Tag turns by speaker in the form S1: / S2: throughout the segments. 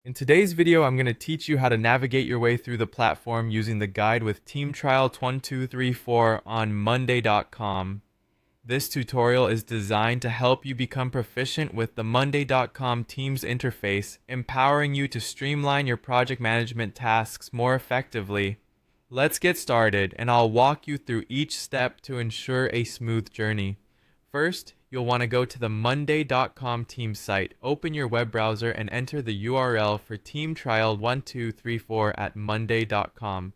S1: In today's video, I'm going to teach you how to navigate your way through the platform using the guide with Team Trial 1234 on Monday.com. This tutorial is designed to help you become proficient with the Monday.com Teams interface, empowering you to streamline your project management tasks more effectively. Let's get started, and I'll walk you through each step to ensure a smooth journey. First, you'll want to go to the Monday.com Teams site, open your web browser, and enter the URL for Team Trial 1234 at Monday.com.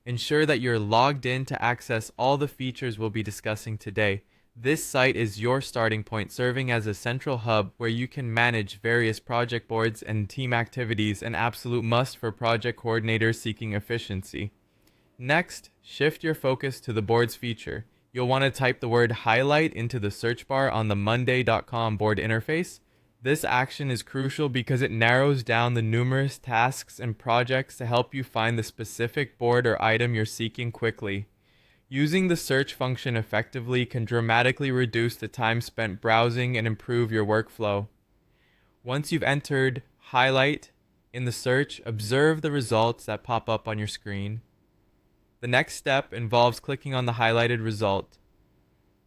S1: Ensure that you're logged in to access all the features we'll be discussing today. This site is your starting point, serving as a central hub where you can manage various project boards and team activities, an absolute must for project coordinators seeking efficiency. Next, shift your focus to the boards feature. You'll want to type the word highlight into the search bar on the Monday.com board interface. This action is crucial because it narrows down the numerous tasks and projects to help you find the specific board or item you're seeking quickly. Using the search function effectively can dramatically reduce the time spent browsing and improve your workflow. Once you've entered highlight in the search, observe the results that pop up on your screen. The next step involves clicking on the highlighted result.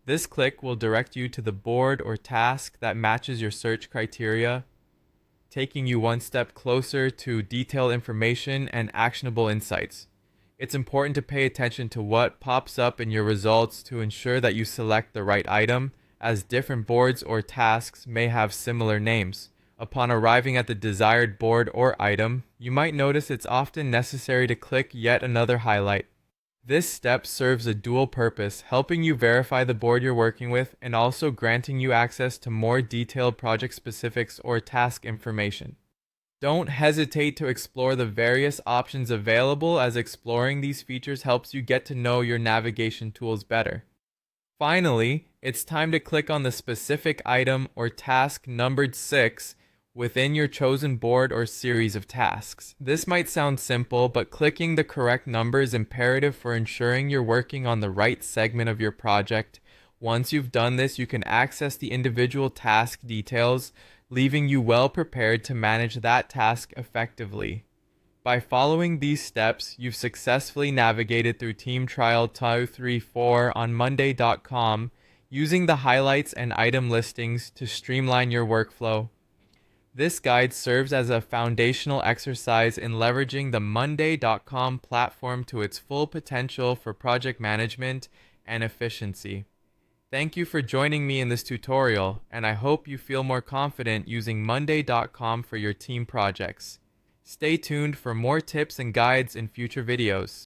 S1: This click will direct you to the board or task that matches your search criteria, taking you one step closer to detailed information and actionable insights. It's important to pay attention to what pops up in your results to ensure that you select the right item, as different boards or tasks may have similar names. Upon arriving at the desired board or item, you might notice it's often necessary to click yet another highlight. This step serves a dual purpose, helping you verify the board you're working with and also granting you access to more detailed project specifics or task information. Don't hesitate to explore the various options available, as exploring these features helps you get to know your navigation tools better. Finally, it's time to click on the specific item or task numbered 6 within your chosen board or series of tasks. This might sound simple, but clicking the correct number is imperative for ensuring you're working on the right segment of your project. Once you've done this, you can access the individual task details, leaving you well prepared to manage that task effectively. By following these steps, you've successfully navigated through Team Trial 234 on Monday.com, using the highlights and item listings to streamline your workflow. This guide serves as a foundational exercise in leveraging the Monday.com platform to its full potential for project management and efficiency. Thank you for joining me in this tutorial, and I hope you feel more confident using Monday.com for your team projects. Stay tuned for more tips and guides in future videos.